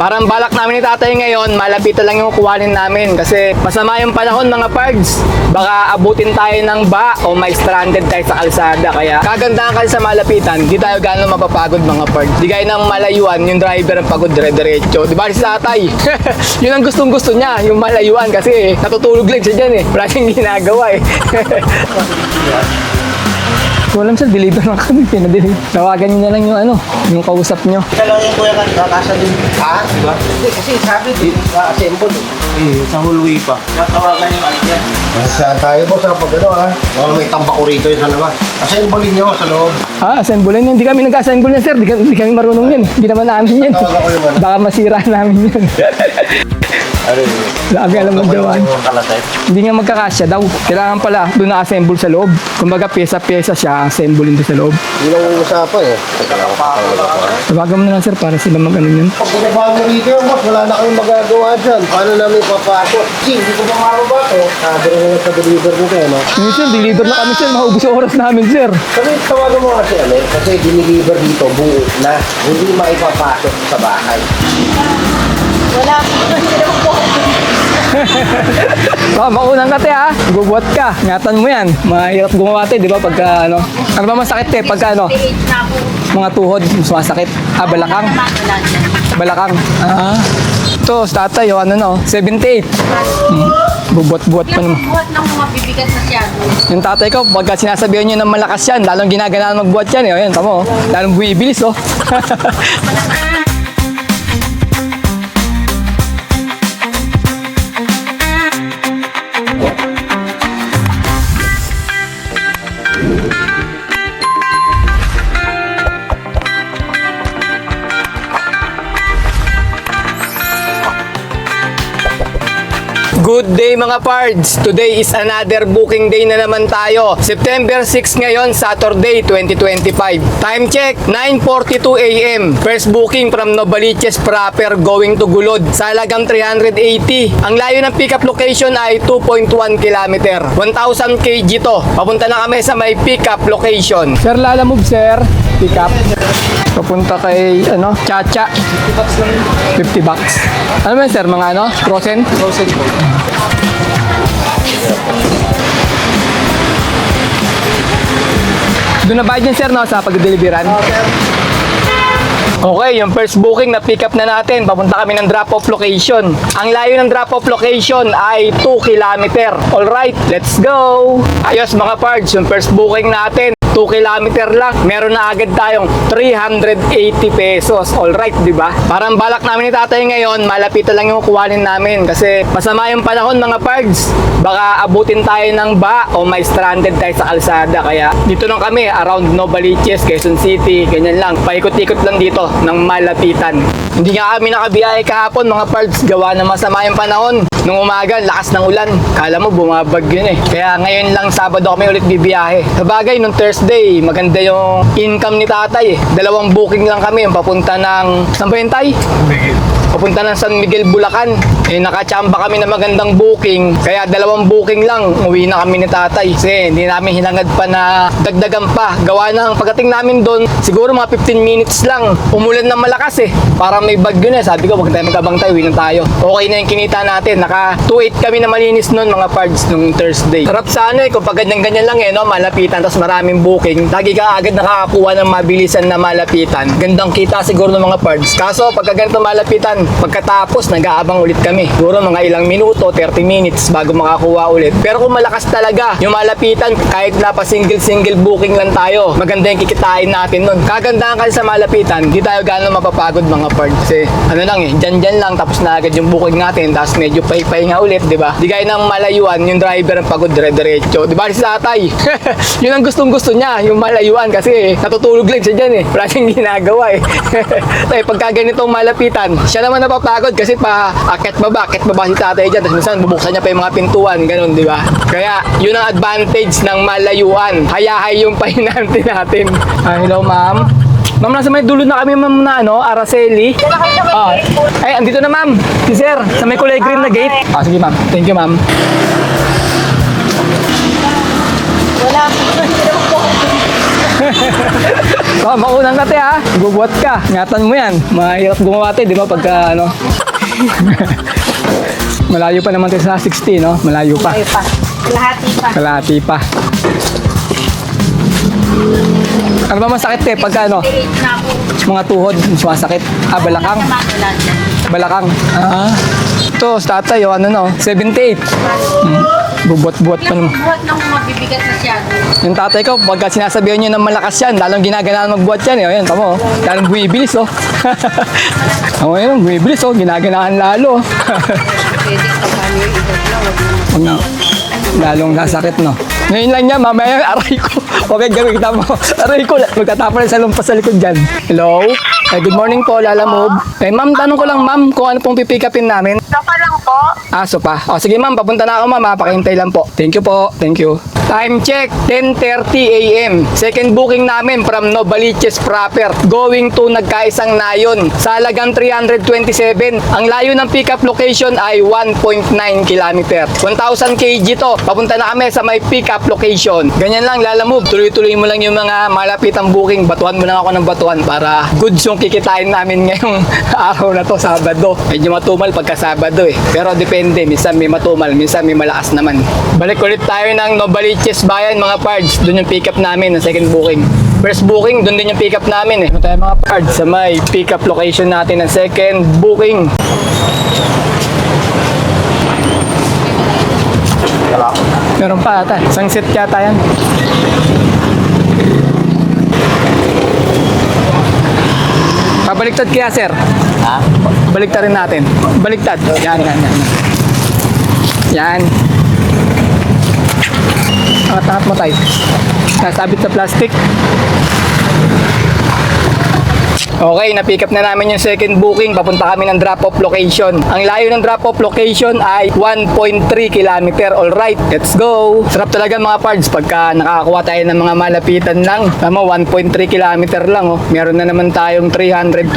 Parang balak namin ni tatay ngayon, malapitan lang yung kukuhanin namin kasi masama yung panahon mga pards. Baka abutin tayo ng ba o may stranded tayo sa kalsada. Kaya kagandahan kasi sa malapitan, di tayo gano'n mapapagod mga pards. Di gaya ng malayuan, yung driver ang pagod dire-diretso. Di ba si tatay? Yun ang gustong-gusto niya, yung malayuan kasi natutulog lang siya dyan eh. Wala siyang ginagawa eh. Walang sir, deliver lang kami, pinadeliver. Tawagan niyo na lang yung ano, yung kausap niyo. Ika lang yung kuya kan, kakasa din. Ah, di ba? Hindi, kasi sabi din, assemble. Eh, sa hallway pa. Natawagan yung ano yan. Saan tayo po sa pag ano ha? May tambako rito yung sa labas. Assemble niyo sa loob. Ah, assemble yan. Hindi kami nag-assemble yan sir, di kami marunong yan. Hindi naman namin yan. Tawagan ko yung ano. Baka masira namin yan. Ano yun? Sabi alam mo gawan. Kalatay. Hindi nga magkakasya daw. Kailangan pala doon na-assemble sa loob. Kumbaga pyesa-pyesa siya, assemble din sa loob. Yun ang usapan eh. Tawagan mo na lang sir para sila mag-ano yun. Pag binabahan mo rito yung boss, wala na kayong magagawa dyan. Paano namin papasok? Hindi ko ba mababa to? Sabi na naman sa deliver nito eh, no? Ngayon sir, deliver na kami sir. Maubos yung oras namin sir. Sabi, tawagan mo kasi ano, kasi diniliver dito, buo na. Hindi maipapasok sa bahay. Wala po. Oh, maunang ka te ha. Gubuhat ka. Ingatan mo yan. Mahirap gumawa te, di ba? Pagka ano. Ano ba masakit te? Pagka ano? Stage na po. Mga tuhod, sumasakit. Ah, balakang. Wala dyan. Balakang. Ah. Ito, sa tatay, ano no? 78. Bubuhat-buhat pa naman. Yung buhat ng mga bibigat na siya. Yung tatay ko, pagka sinasabihan nyo ng malakas yan, lalong ginagana magbuhat yan eh. Ayun, tamo. Lalong bumibilis oh. Good day mga pards! Today is another booking day na naman tayo. September 6 ngayon, Saturday 2025. Time check, 9:42 AM. First booking from Novaliches proper going to Gulod sa halagang 380. Ang layo ng pickup location ay 2.1 km. 1,000 kg to. Papunta na kami sa may pickup location. Sir, Lala Move sir. Pickup. Papunta kay ano, Chacha. 50 bucks. Ano ba yun, sir? Mga ano? Frozen? Frozen po. Doon na bayad yan, sir, no? Sa pag-deliveran? Okay, yung first booking na pick up na natin, papunta kami ng drop-off location. Ang layo ng drop-off location ay 2 km. Alright, let's go! Ayos mga pards, yung first booking natin, 2 kilometer lang, meron na agad tayong 380 pesos. Alright, di ba? Parang balak namin ni tatay ngayon, malapitan lang yung kukuhanin namin kasi masama yung panahon mga pards. Baka abutin tayo ng ba o may stranded tayo sa kalsada. Kaya dito lang kami, around Novaliches, Quezon City, ganyan lang. Paikot-ikot lang dito ng malapitan. Hindi nga kami nakabiyahe kahapon mga pards, gawa na masama yung panahon. Nung umaga, lakas ng ulan. Kala mo bumabag yun eh. Kaya ngayon lang Sabado kami ulit bibiyahe. Sabagay, nung Thursday, maganda yung income ni tatay eh. 2 booking lang kami, yung papunta ng... Saan ba yun, tay? Papunta ng San Miguel, Bulacan. Eh, nakachamba kami na magandang booking. Kaya 2 booking lang, uwi na kami ni tatay. Kasi hindi namin hinangad pa na dagdagan pa. Gawa ng pagdating namin doon, siguro mga 15 minutes lang. Umulan ng malakas eh. Parang may bagyo na. Sabi ko, wag tayo magkabangtay, uwi na tayo. Okay na yung kinita natin. Naka 2.8 kami na malinis noon mga pards nung Thursday. Sarap sana eh, kung pag ganyan lang eh, no? Malapitan, tapos maraming booking. Lagi ka agad nakakakuha ng mabilisan na malapitan. Gandang kita siguro ng mga pards. Kaso, pagka ganito malapitan, pagkatapos, nag-aabang ulit kami. Siguro mga ilang minuto, 30 minutes bago makakuha ulit. Pero kung malakas talaga, yung malapitan, kahit na pa single booking lang tayo, maganda yung kikitain natin nun. Kagandahan kasi sa malapitan, di tayo gano'n mapapagod mga pards. Kasi, ano lang eh, dyan lang, tapos na agad yung booking natin, tapos medyo pahinga ulit, di ba? Di gaya ng malayuan, yung driver ang pagod dire-diretso. Di ba si tatay? Yun ang gustong-gusto niya, yung malayuan, kasi natutulog lang siya dyan eh. Wala siyang ginagawa eh. Kaya pagka ganitong malapitan, siya naman napapagod kasi pa akit baba si tatay dyan. Tapos minsan bubuksan niya pa yung mga pintuan, ganun, di ba? Kaya yun ang advantage ng malayuan. Hayahay yung pahinante natin. Hello ma'am. Ma'am, nasa may dulo na kami ma'am na ano, Araceli. Ay, andito na ma'am. Si sir, sa may kulay green na gate. Sige ma'am. Thank you ma'am. Wala po. Baka maunang ka, te, ha? Bubuhat ka. Ingatan mo yan. Mahirap gumawa, te, di ba? Pagka, ano. Malayo pa naman, te, sa 60, no? Malayo pa. Ay pa. Lahati pa. Kalahati pa. Ano ba masakit, te? Pagka, ano? 8 na ako. Mga tuhod, sumasakit. Balakang. Wala naman, wala dyan. Balakang. Ito, sa tatay, ano, no? 78. Bubuhat-buhat pa naman. Buhat ng mabibigat na siya. Yung tatay ko, pagka sinasabihan nyo ng malakas yan, lalong ginaganahan magbuhat yan. Eh. O yan, tamo. Lalong bumibilis, oh. O yan, bumibilis, oh. Ginaganahan lalo. Pwede ka kami yung edad na. Huwag na. Lalong nasakit, no? Ngayon lang niya, mamaya, aray ko. Okay, gawin kita mo. Aray ko, magtatapon sa lumpas sa likod dyan. Hello? Good morning po, Lala Move. Ma'am, tanong ko lang, ma'am, kung ano pong pipikapin namin. Sopa lang po. Sopa. Sige, ma'am, papunta na ako, ma'am. Pakihintay lang po. Thank you po. Thank you. Time check, 10:30 a.m. Second booking namin from Novaliches proper. Going to Nagkaisang Nayon. Sa halagang 327. Ang layo ng pickup location ay 1.9 km. 1,000 kg to. Papunta na kami sa may pickup location. Ganyan lang, Lala Move. Tuloy-tuloy mo lang yung mga malapitang booking. Batuhan mo lang ako ng batuhan para goods yung kikitain namin ngayong araw na to, Sabado. Medyo matumal pagka Sabado eh. Pero depende. Minsan may matumal, minsan may malakas naman. Balik ulit tayo ng Novaliches Bayan, mga parts. Doon yung pick up namin ng second booking. First booking, doon din yung pick up namin eh. Doon tayo mga parts sa may pick up location natin ng second booking. Meron pa ata. Isang set yata yan. Pabaliktad kaya, sir? Ha? Baliktad rin natin. Baliktad. Yan. Yan. Angat mo tayo. Nasabit sa plastic. Okay, na-pick up na namin yung second booking. Papunta kami ng drop-off location. Ang layo ng drop-off location ay 1.3 km. Alright, let's go! Sarap talaga mga parts pagka nakakakuha tayo ng mga malapitan lang. Tama, 1.3 km lang. Oh. Meron na naman tayong 327.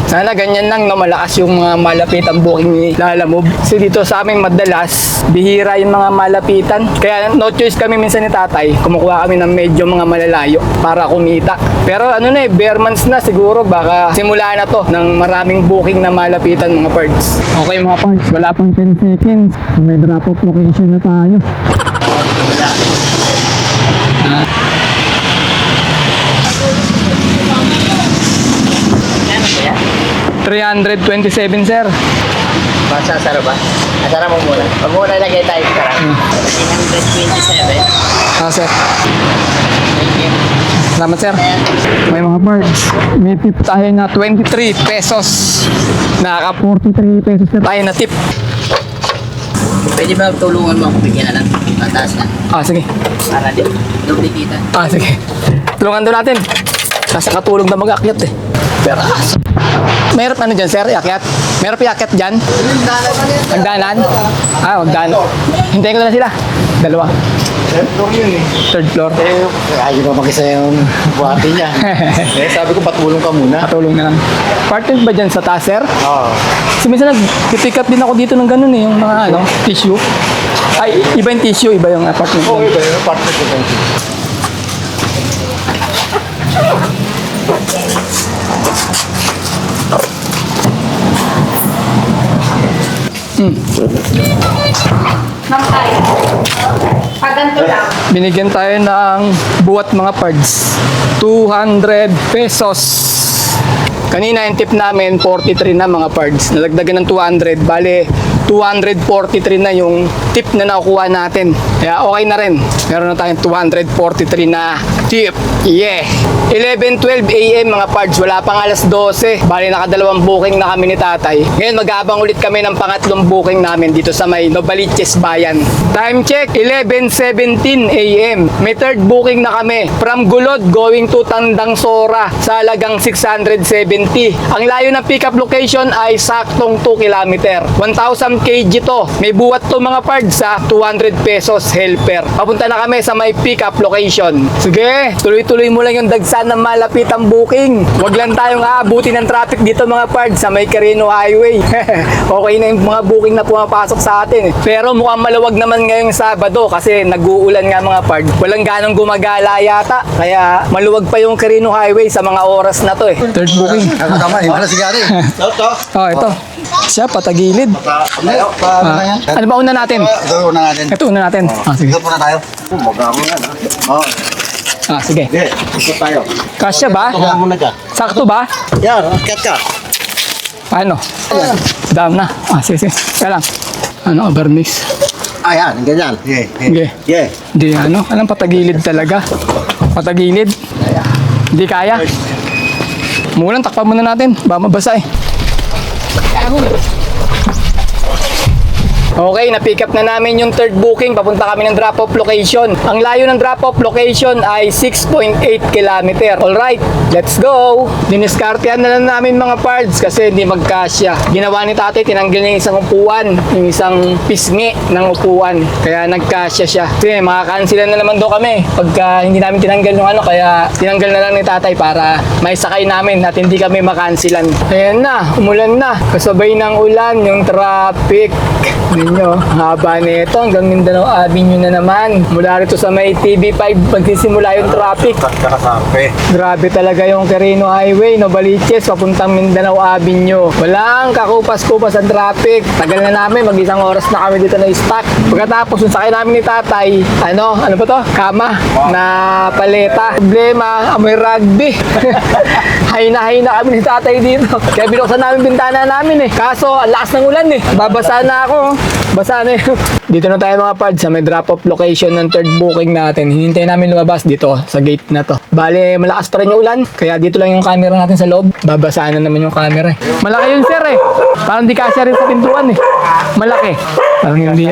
Sana ganyan lang, no? Malakas yung mga malapitan booking ni Lala Move. Kasi dito sa amin madalas, bihira yung mga malapitan. Kaya no choice kami minsan ni tatay. Kumukuha kami ng medyo mga malalayo para kumita. Pero ano na eh, bare months na siguro baka simula na to ng maraming booking na malapitan mga parts. Okay mga parts, wala pang 10 seconds. May drop-off location na tayo. 327 sir. Masasara ba? Asara mo muna. Pag muna lagay tayo sa karang. 327. Sir. Thank you. Salamat sir. May mga parts. May tip tayo na 23 pesos. Nakaka 43 pesos na tayo na tip. Pwede ba tulungan mo ako bigyan na lang? Mataas na. Sige. Para di. Doble kita. Sige. Tulungan doon natin. Kasi katulog na mag-akyat eh. Pero mayroon ano dyan sir, iakyat? Mayroon iakyat dyan? Hagdanan? Hagdanan. Hintayin ko na sila. Dalawa. Third floor. Ayaw pa mag-isa yung buhati niya. Sabi ko patulong ka muna. Patulong na lang. Partner ba dyan sa taas sir? Oo. Kasi minsan nag-pick up din ako dito ng ganun eh, yung mga tissue. Ay, iba yung tissue, iba yung apartment. Oo, iba yung partner ko. Nang tayo. Pag ganito lang. Binigyan tayo ng buwat mga parts. 200 pesos. Kanina yung tip namin, 43 na mga parts. Nalagdagan ng 200. Bale, 243 na yung tip na nakukuha natin. Kaya okay na rin. Meron na tayong 243 na tip. Yeah! 11:12 a.m. mga parts. Wala pang alas 12. Bali, nakadalawang booking na kami ni tatay. Ngayon, mag-aabang ulit kami ng pangatlong booking namin dito sa may Novaliches Bayan. Time check, 11:17 a.m. May third booking na kami. From Gulod going to Tandang Sora sa halagang 670 20. Ang layo ng pickup location ay saktong 2 kilometer. 1,000 kg to. May buwat to mga parts sa 200 pesos helper. Papunta na kami sa may pickup location. Sige, tuloy-tuloy mo lang yung dagsan ng malapitang booking. Huwag lang tayong aabuti ng traffic dito mga parts sa may Carino Highway. Okay na yung mga booking na pumapasok sa atin. Pero mukhang maluwag naman ngayong Sabado kasi nag-uulan nga mga parts. Walang ganong gumagala yata. Kaya maluwag pa yung Carino Highway sa mga oras na to eh. Third booking. Tama, iba na sigari. Oh, ito. Siya, patagilid. Tayo, Ano ba una natin? Ito na natin. Ito una natin. Ah, sige. Ito na tayo. Magamo yan. Oo. Ah, sige. Sige, ito tayo. Kasya ba? Ito muna dyan. Sakto ba? Yan, kat ka. Paano? Dam na. Ah, sige, sige. Kaya lang. Ano, overmix. Ayan, ganyan. Yeah. Sige. Yeah. Hindi, ano? Alam, patagilid talaga. Patagilid. Hindi kaya. Mulan, takpan muna natin. Baka mabasa eh. Okay, na-pick up na namin yung third booking. Papunta kami ng drop-off location. Ang layo ng drop-off location ay 6.8 kilometer. Alright, let's go! Diniskartehan na lang namin mga parts kasi hindi magkasya. Ginawa ni tatay, tinanggal niya yung isang upuan, yung isang pisngi ng upuan. Kaya nagkasya siya. Kasi makakansila na naman daw kami pagka hindi namin tinanggal yung ano. Kaya tinanggal na lang ni tatay para may sakay namin at hindi kami makansilan. Ayan na, umulan na. Kasabay ng ulan, yung traffic. Ninyo, haba nito hanggang Mindanao Avenue na naman. Mula rito sa may TV5 magsisimula yung traffic. Kakasapi. Grabe talaga yung Carino Highway, Novaliches, papuntang Mindanao Avenue. Walang kakupas-kupas ang traffic. Tagal na namin, mag-isang oras na kami dito na stuck. Pagkatapos, yung sakay namin ni tatay, ano ba to? Kama na paleta. Problema, amoy rugby. Hay na kami ni tatay dito. Kaya binuksan namin bintana namin eh. Kaso, ang lakas ng ulan eh. Babasa na ako. Basa na yun. Dito na tayo mga pads sa may drop-off location ng third booking natin. Hinintay namin lumabas dito sa gate na to. Bale, malakas pa rin yung ulan. Kaya dito lang yung camera natin sa loob. Babasaan na naman yung camera eh. Malaki yun sir eh. Parang di kasya rin sa pintuan eh. Malaki. Parang hindi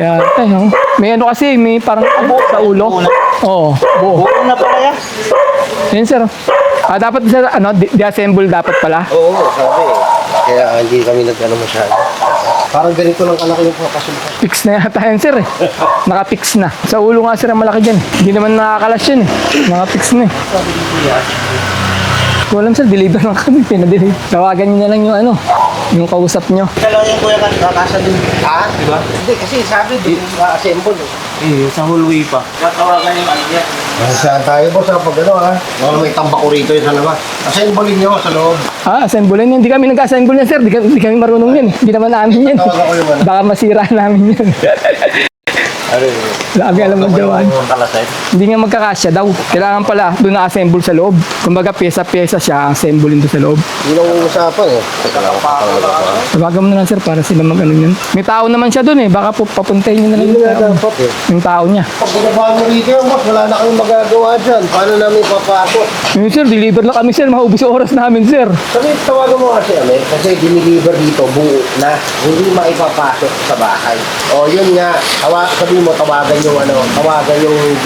may ano kasi, may parang sa ulo. Oo, buo. Buo na pala yan. Yun sir. Dapat sir, di-assemble dapat pala. Oo, sabi eh. Kaya hindi kami nag-ano masyado. Parang ganito lang kalaki yung papasulpan. Fix na yata yan sir eh. Naka-fix na. Sa ulo nga sir ang malaki dyan. Hindi naman nakakalas yun eh. Naka-fix na eh. Walang sir, deliver lang kami. Pinadeliver. Tawagan nyo na lang yung yung kausap nyo. Dalawa yung kuya ka, kakasa din. Ha? Diba? Hindi, kasi sabi din, assemble eh. Sa hallway pa. Natawagan yung ano yan. Saan tayo boss ha? Pag ano ha? May tambako rito yun sa labas. Assemble nyo sa loob. Assemble yan. Hindi kami nag-assemble yan sir. Hindi kami marunong yan. Hindi naman namin yan. Tawag ako yung ano. Baka masira namin yan. Lagi alam ng gawan. Talasay. Hindi nga magkakasya daw. Kailangan pala doon na-assemble sa loob. Kumbaga pyesa-pyesa siya, assemble doon sa loob. Yun ang usapan eh. Tawagan mo na lang sir para sila mag-ano yun. May tao naman siya doon eh. Baka papuntahin nyo na lang Yun yung nga tao. dapat eh. Yung tao niya. Pag binaba mo rito yung boss, wala na kayong magagawa dyan. Paano namin papasok? Yun sir, deliver lang kami sir. Maubos yung oras namin sir. Sabi, tawagan mo kasi kami, kasi diniliver dito, buo na, hindi maipapasok sa bahay. O yun nga, sabi mo, tawagan yung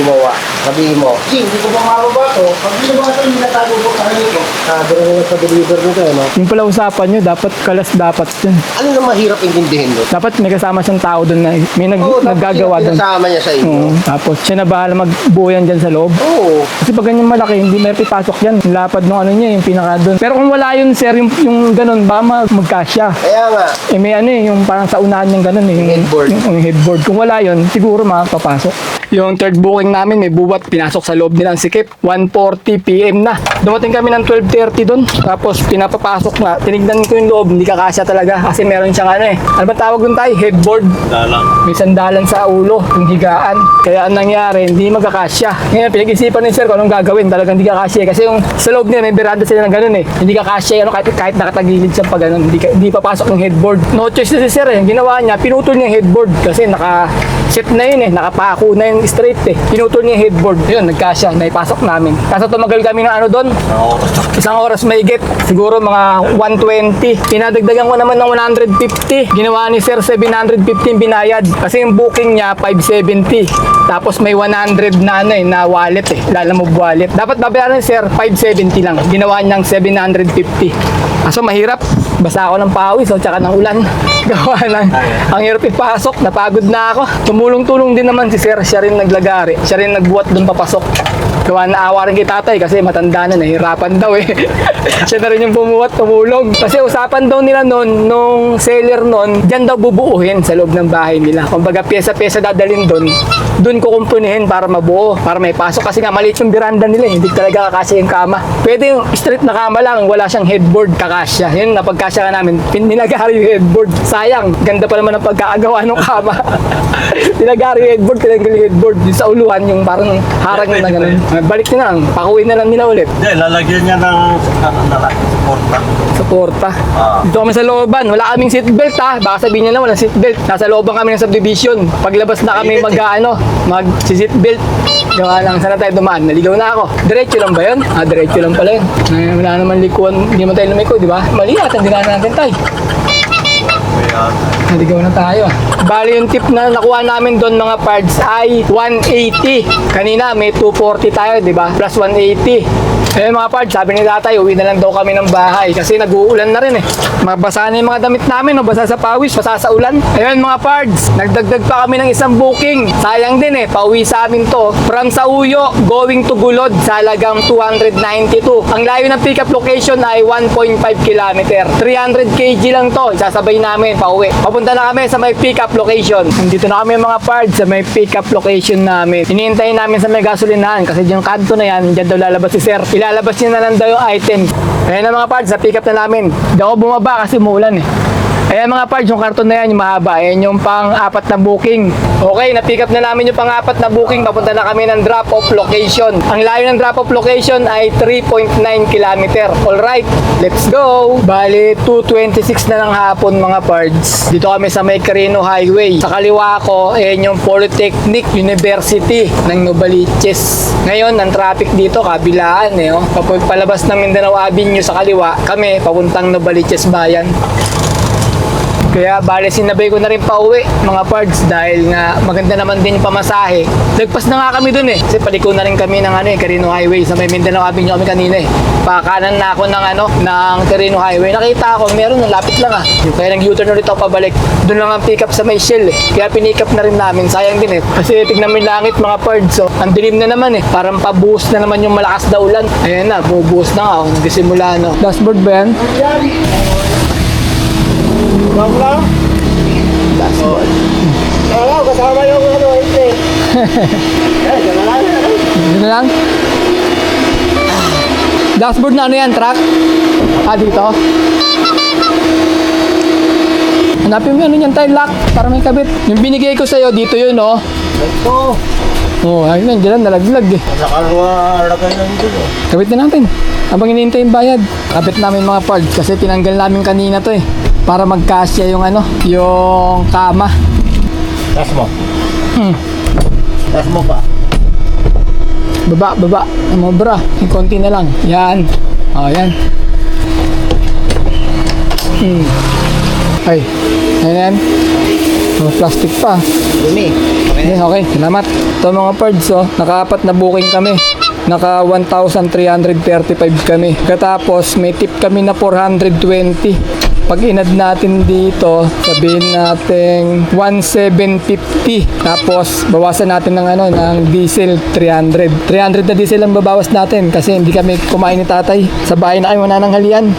gumawa. Sabi mo, hindi ko pa mababa to. Pag binabasa yung natago ko sa kanito, sabi rin sa deliver nito, no? Yung pala usapan nyo, dapat kalas dapat dun. Ano na mahirap intindihin doon? Dapat may kasama siyang tao dun na may naggagawa dun. Pinasama niya sa inyo. Oo, tapos siya na bahala magbuo yan dyan sa loob. Oo. Kasi pag ganyan malaki, hindi may pipasok yan. Yung lapad ng ano niya, yung pinaka doon. Pero kung wala yun, sir, yung ganun, baka magkasya. Kaya nga, May yung parang sa unahan ng ganun eh. Yung Headboard. Yung headboard. Kung wala yun, siguro makapapasok. Yung third booking namin, may buwat, pinasok sa loob nilang sikip. 1:40 PM na. Dumating kami ng 12:30 doon. Tapos pinapapasok na. Tinignan ko yung loob, hindi kakasya talaga. Kasi meron siyang ano ba tawag doon tayo? Headboard. Dalang. May sandalan sa ulo, yung higaan. Kaya ang nangyari, hindi magkakasya. Ngayon, pinag-isipan ni sir kung anong gagawin. Talagang hindi kakasya. Kasi yung sa loob niya, may beranda sila ng ganun eh. Hindi kakasya, kahit nakatagilid siya pa ganun. Hindi papasok yung headboard. No choice na si sir eh. Ang ginawa niya, pinutol niya yung headboard. Kasi Set na yun nakapako na yung straight Pinutol niya yung headboard. Yun, nagkasya, naipasok namin. Kaso tumagal kami ng ano doon. Isang oras mahigit. Siguro mga 120. Pinadagdagan ko naman ng 150. Ginawa ni Sir 750 binayad. Kasi yung booking niya 570. Tapos may 100 na na wallet Lalamove wallet. Dapat babayaran ni Sir 570 lang. Ginawa niyang 750. Kaso mahirap. Basa ako ng pawis tsaka ng ulan. Gawa ng ang hirap ipasok. Napagod na ako. Tumulong-tulong din naman si Sir. Siya rin naglagari. Siya rin nagbuhat doon papasok. Gawa na awa rin kay tatay kasi matanda na, nahirapan daw Siya na rin yung bumuhat, tumulong. Kasi usapan daw nila noon, nung seller noon, dyan daw bubuuhin sa loob ng bahay nila. Kumbaga pyesa-pyesa dadalhin doon kukumpunihin para mabuo, para may pasok. Kasi nga maliit yung biranda nila, hindi talaga kakasya yung kama. Pwede yung straight na kama lang, wala siyang headboard, kakasya. Yun, napagkasya ka namin, nilagari yung headboard. Sayang, ganda pa naman ang pagkakagawa ng kama. Nilagari yung headboard, tinanggal yung headboard. Yung sa uluhan, yung parang harang na gano'n. Balik na lang, pakuwi na lang nila ulit. Hindi, lalagyan niya ng porta. Suporta. Dito kami sa looban. Wala kaming seatbelt Baka sabihin niya na walang seatbelt. Nasa looban kami ng subdivision. Paglabas na kami mag-seatbelt. Gawa lang, sana tayo dumaan. Naligaw na ako. Diretso lang ba yun? Diretso lang pala yun. Wala naman likuan. Hindi mo tayo lumiko, di ba? Mali yata, hindi na natin tayo. Naligaw na tayo Bali yung tip na nakuha namin doon mga parts ay 180. Kanina may 240 tayo, di ba? Plus 180. Mga parts, sabi ni tatay, uwi na lang daw kami ng bahay kasi nag-uulan na rin Mabasa na yung mga damit namin, basa sa pawis, basa sa ulan. Ayun mga parts, nagdagdag pa kami ng isang booking. Sayang din pauwi sa amin to. From Sauyo, going to Gulod, sa halagang 292. Ang layo ng pickup location ay 1.5 km. 300 kg lang to, sasabay namin pauwi. Papunta na kami sa may pickup location. Nandito na kami mga parts sa may pickup location namin. Hinihintay namin sa may gasolinahan kasi yung kanto na yan, dyan daw lalabas si Sir. Ilalabas niya na lang daw yung item. Ayan na mga parts, sa pick up na namin. Hindi ako bumaba kasi umuulan Ayan mga parts, yung karton na yan, yung mahaba. Ayan yung pang-apat na booking. Okay, na-pick up na namin yung pang-apat na booking. Papunta na kami ng drop-off location. Ang layo ng drop-off location ay 3.9 km. Alright, let's go! Bali, 2:26 na ng hapon mga parts. Dito kami sa may Carino Highway. Sa kaliwa ko, ayan yung Polytechnic University ng Novaliches. Ngayon, ang traffic dito, kabilaan Kapag palabas ng Mindanao Avenue sa kaliwa, kami, papuntang Novaliches Bayan. Kaya bale sinabay ko na rin pa uwi mga parts dahil nga maganda naman din yung pamasahe. Nagpas na nga kami dun kasi paliko na rin kami ng Carino Highway sa may Mindanao Avenue kami kanina Pakanan na ako ng Carino Highway. Nakita ako meron lapit lang Kaya nag-U-turn ulit ako pabalik. Doon lang ang pick up sa may Shell Kaya pinick up na rin namin. Sayang din Kasi tignan mo yung langit mga parts ang dilim na naman Parang pabuhos na naman yung malakas na ulan. Ayan na, bubuhos na nga nagsimula Dashboard ba yan? Wag lang. Dashboard. Kasama yung Dito na lang. Dashboard na yan, truck? Dito. Hanapin mo yung tail lock para may kabit. Yung binigay ko sa'yo, dito yun, Ito. ayun na, dyan nalaglag Nakalagay lang dito. Kabit na natin. Habang hinihintay yung bayad. Kabit namin mga parts kasi tinanggal namin kanina to para magkasya yung yung kama. Tas mo. Tas mo pa. Baba. Mobra. Yung konti na lang. Yan. Yan. Ay. Ayan. Plastic pa. Dumi. Okay. Salamat. Ito mga parts naka-4 na booking kami. Naka 1,335 kami. Katapos may tip kami na 420. Pag inad natin dito, sabihin natin 1,750. Tapos bawasan natin ng diesel 300. 300 na diesel ang babawas natin kasi hindi kami kumain ni tatay. Sa bahay na kami manananghalian.